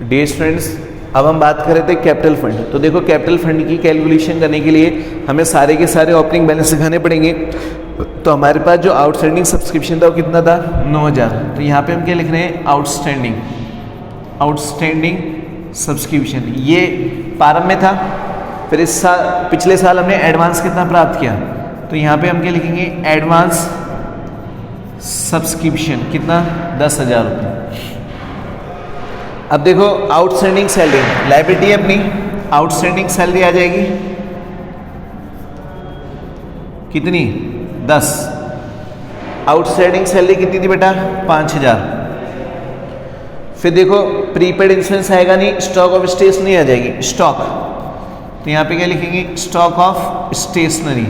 Dear students, अब हम बात कर रहे थे कैपिटल फंड। तो देखो कैपिटल फंड की कैलकुलेशन करने के लिए हमें सारे के सारे ओपनिंग बैलेंस दिखाने पड़ेंगे। तो हमारे पास जो आउटस्टैंडिंग सब्सक्रिप्शन था वो कितना था, 9000। तो यहाँ पे हम क्या लिख रहे हैं, आउटस्टैंडिंग सब्सक्रिप्शन। ये प्रारंभ में था, फिर इस साल पिछले साल हमने एडवांस कितना प्राप्त किया, तो यहाँ पे हम क्या लिखेंगे, एडवांस सब्सक्रिप्शन कितना, 10,000 रुपये। अब देखो आउटस्टैंडिंग सैलरी, लायबिलिटी है अपनी, आउटस्टैंडिंग सैलरी आ जाएगी कितनी, 10। आउटस्टैंडिंग सैलरी कितनी थी बेटा, 5000। फिर देखो प्रीपेड इंश्योरेंस आएगा नहीं, स्टॉक ऑफ स्टेशनरी आ जाएगी, स्टॉक। तो यहाँ पे क्या लिखेंगे, stock of stationery,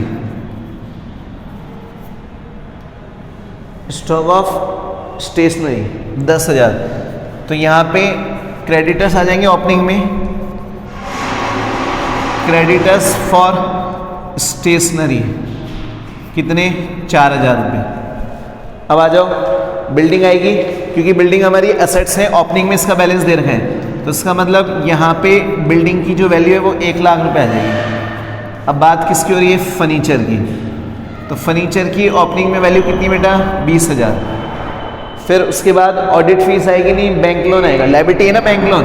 stock of stationery 10,000। तो यहाँ पे क्रेडिटर्स आ जाएंगे ओपनिंग में, क्रेडिटर्स फॉर स्टेशनरी कितने, 4,000 रुपये। अब आ जाओ, बिल्डिंग आएगी, क्योंकि बिल्डिंग हमारी एसेट्स है, ओपनिंग में इसका बैलेंस दे रखा है, तो इसका मतलब यहाँ पे बिल्डिंग की जो वैल्यू है वो 1,00,000 रुपये आ जाएगी। अब बात किसकी हो रही है, फर्नीचर की। तो फर्नीचर की ओपनिंग में वैल्यू कितनी बेटा, 20,000। फिर उसके बाद ऑडिट फीस आएगी नहीं, बैंक लोन आएगा, लायबिलिटी है ना बैंक लोन,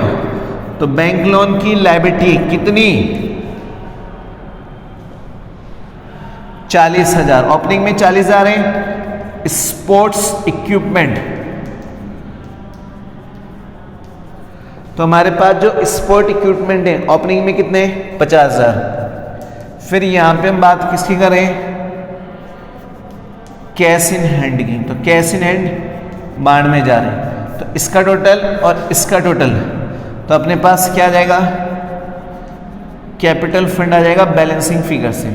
तो बैंक लोन की लायबिलिटी कितनी, 40,000। ओपनिंग में 40,000 है। स्पोर्ट्स इक्विपमेंट, तो हमारे पास जो स्पोर्ट इक्विपमेंट है ओपनिंग में कितने, 50,000। फिर यहां पे हम बात किसकी करें, कैश इन हैंड की। तो कैश इन हैंड बाढ़ में जा रहे हैं, तो इसका टोटल और इसका टोटल, तो अपने पास क्या आ जाएगा, कैपिटल फंड आ जाएगा बैलेंसिंग फिगर से।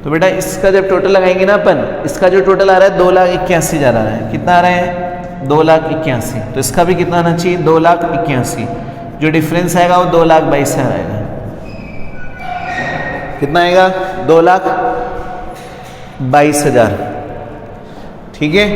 तो बेटा इसका जब टोटल लगाएंगे ना अपन, इसका जो टोटल आ रहा है 2,81,000 आ रहा है। कितना आ रहा है, 2,81,000। तो इसका भी कितना आना चाहिए, 2,81,000। जो डिफरेंस आएगा वो 2,22,000 आएगा। कितना आएगा, 2,22,000। ठीक है।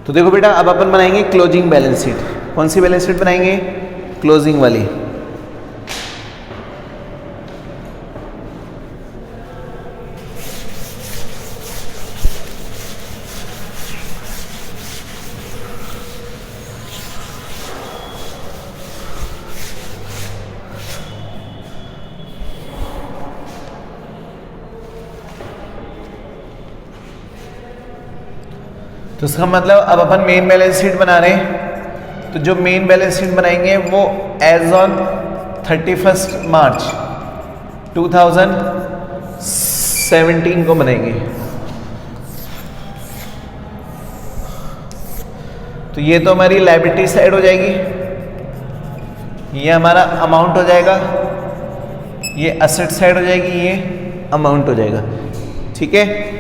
तो देखो बेटा अब अपन बनाएंगे क्लोजिंग बैलेंस शीट। कौन सी बैलेंस शीट बनाएंगे, क्लोजिंग वाली। तो इसका मतलब अब अपन मेन बैलेंस शीट बना रहे हैं। तो जो मेन बैलेंस शीट बनाएंगे वो एज ऑन 31 मार्च 2017 को बनाएंगे। तो ये तो हमारी लायबिलिटी साइड हो जाएगी, ये हमारा अमाउंट हो जाएगा, ये एसेट साइड हो जाएगी, ये अमाउंट हो जाएगा। ठीक है।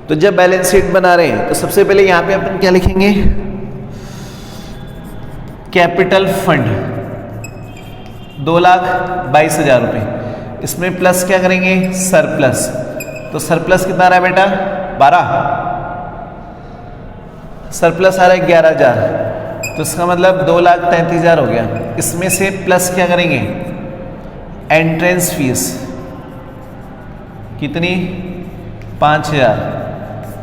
तो जब बैलेंस शीट बना रहे हैं तो सबसे पहले यहां पे अपन क्या लिखेंगे, कैपिटल फंड 2,22,000 रुपये। इसमें प्लस क्या करेंगे, सरप्लस। तो सरप्लस कितना आ रहा है बेटा, 12। सरप्लस आ रहा है 11,000। तो इसका मतलब 2,33,000 हो गया। इसमें से प्लस क्या करेंगे, एंट्रेंस फीस कितनी, 5,000।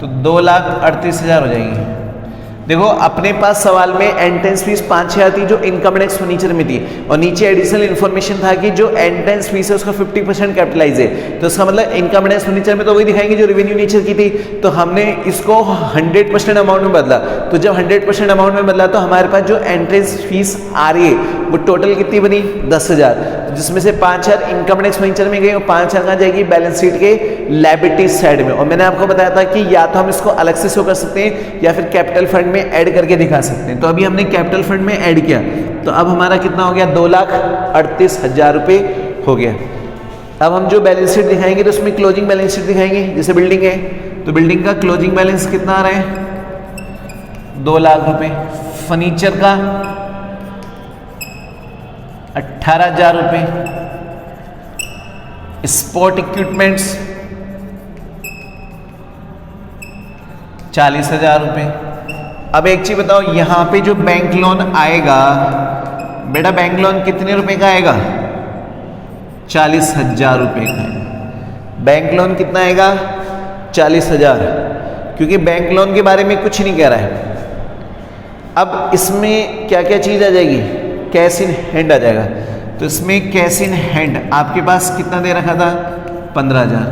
तो 2,38,000 हो जाएगी। देखो अपने पास सवाल में एंट्रेंस फीस 5,000 थी जो इनकम टैक्स फर्नीचर में थी, और नीचे एडिशनल इन्फॉर्मेशन था कि जो एंट्रेंस फीस है उसका 50% कैपिटलाइज है। तो इसका मतलब इनकम टैक्स फर्नीचर में तो वही दिखाएंगे जो रेवेन्यू नेचर की थी। तो हमने इसको 100% अमाउंट में बदला। तो जब 100% अमाउंट में बदला तो हमारे पास जो एंट्रेंस फीस आ रही है वो टोटल कितनी बनी, 10,000, जिसमें से 5,000 इनकम टैक्स फर्नीचर में गई और 5,000 कहाँ जाएगी, बैलेंस शीट के लायबिलिटी साइड में। और मैंने आपको बताया था कि या तो हम इसको अलग से शो कर सकते हैं या फिर कैपिटल फंड में ऐड करके दिखा सकते हैं। तो अभी हमने कैपिटल फंड में ऐड किया, तो अब हमारा कितना हो गया, 2,38,000 रुपये हो गया। अब हम जो बैलेंस शीट दिखाएंगे तो उसमें क्लोजिंग बैलेंस शीट दिखाएंगे। जैसे बिल्डिंग है तो बिल्डिंग का क्लोजिंग बैलेंस कितना आ रहा है, 2 लाख रुपए। फर्नीचर का 18,000 रुपये। स्पोर्ट इक्विपमेंट्स 40,000 रुपये। अब एक चीज बताओ, यहां पे जो बैंक लोन आएगा बेटा, बैंक लोन कितने रुपए का आएगा? 40,000 रुपये का आएगा। बैंक लोन कितना आएगा? 40,000, क्योंकि बैंक लोन के बारे में कुछ नहीं कह रहा है। अब इसमें क्या क्या चीज आ जाएगी? कैश इन हैंड आ जाएगा। तो इसमें कैश इन हैंड आपके पास कितना दे रखा था? 15,000।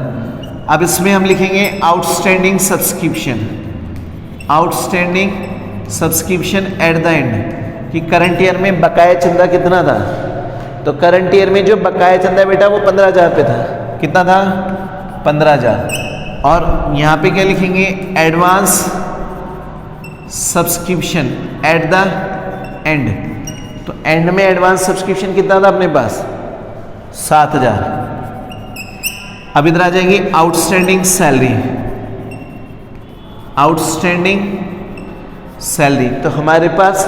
अब इसमें हम लिखेंगे outstanding subscription, outstanding subscription at the end, कि करंट ईयर में बकाया चंदा कितना था। तो करंट ईयर में जो बकाया चंदा बेटा वो 15,000 पे था। कितना था? 15,000। और यहाँ पे क्या लिखेंगे? Advance subscription at the end. तो एंड में एडवांस सब्सक्रिप्शन कितना था अपने पास? 7,000। अब इधर आ जाएंगे आउटस्टैंडिंग सैलरी, आउटस्टैंडिंग सैलरी। तो हमारे पास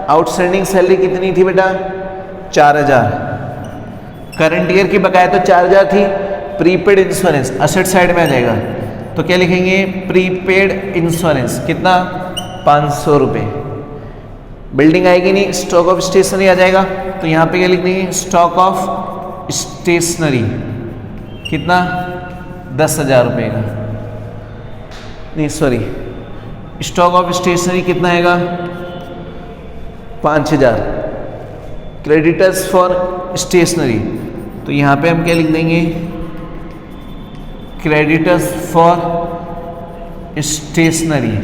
आउटस्टैंडिंग सैलरी कितनी थी बेटा? 4,000। करंट ईयर की बकाया तो 4,000 थी। प्रीपेड इंश्योरेंस असेट साइड में आ जाएगा, तो क्या लिखेंगे? प्रीपेड इंश्योरेंस कितना? 500 रुपये। बिल्डिंग आएगी नहीं, स्टॉक ऑफ स्टेशनरी आ जाएगा, तो यहाँ पे क्या लिख देंगे? स्टॉक ऑफ स्टेशनरी कितना? 10,000 रुपये का। नहीं सॉरी, स्टॉक ऑफ स्टेशनरी कितना आएगा? 5,000। क्रेडिटर्स फॉर स्टेशनरी, तो यहाँ पे हम क्या लिख देंगे? क्रेडिटर्स फॉर स्टेशनरी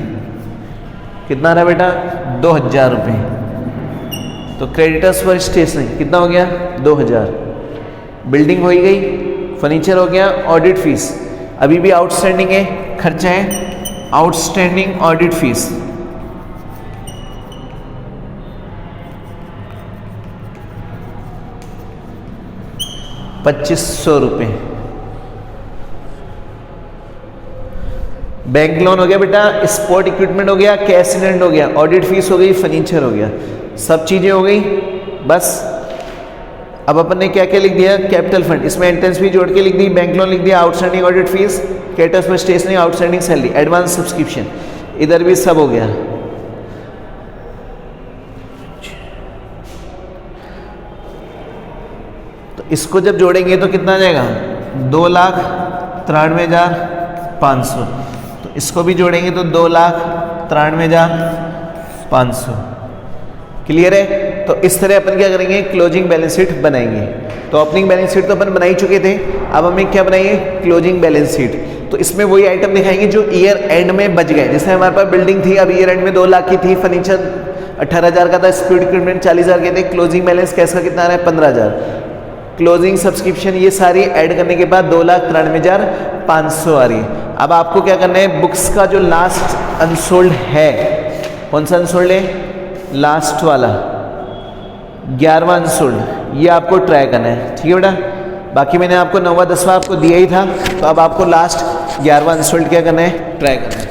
कितना रहा बेटा? 2,000 रुपये। तो क्रेडिटर्स फॉर स्टेशनरी कितना हो गया? 2,000। बिल्डिंग हो ही गई, फर्नीचर हो गया, ऑडिट फीस अभी भी आउटस्टैंडिंग है, खर्चा है, आउटस्टैंडिंग ऑडिट फीस 2,500 रुपये। बैंक लोन हो गया बेटा, स्पोर्ट इक्विपमेंट हो गया, कैश इन हैंड हो गया, ऑडिट फीस हो गई, फर्नीचर हो गया, सब चीजें हो गई। बस अब अपन ने क्या क्या लिख दिया? कैपिटल फंड, इसमें एंट्रेंस फी जोड़ के लिख दी, बैंक लोन लिख दिया, outstanding audit fees, creditors for stationery, outstanding salary, advance subscription, इधर भी सब हो गया। तो इसको जब जोड़ेंगे तो कितना आ जाएगा? 2,93,500। तो इसको भी जोड़ेंगे तो 2,93,500। क्लियर है? तो इस तरह अपन क्या करेंगे? क्लोजिंग बैलेंस शीट बनाएंगे। तो ओपनिंग बैलेंस शीट तो अपन बना ही चुके थे, अब हमें क्या बनाएंगे? Closing balance sheet. तो इसमें वही आइटम दिखाएंगे जो ईयर एंड में बच गए। जैसे हमारे पास बिल्डिंग थी, अब ईयर एंड में 2 लाख की थी, फर्नीचर 18,000 का था, स्पीड इक्विपमेंट 40,000 के थे, क्लोजिंग बैलेंस कैश का कितना आ रहा है? 15,000। क्लोजिंग सब्सक्रिप्शन ये सारी ऐड करने के बाद 2,93,500 आ रही है। अब आपको क्या करना है? बुक्स का जो लास्ट अनसोल्ड है, कौन सा अनसोल्ड है? लास्ट वाला 11वां अनसोल्ड, ये आपको ट्राई करना है। ठीक है बेटा? बाकी मैंने आपको 9वां 10वां आपको दिया ही था, तो अब आपको लास्ट 11वां अनसोल्ड क्या करना है? ट्राई करना है।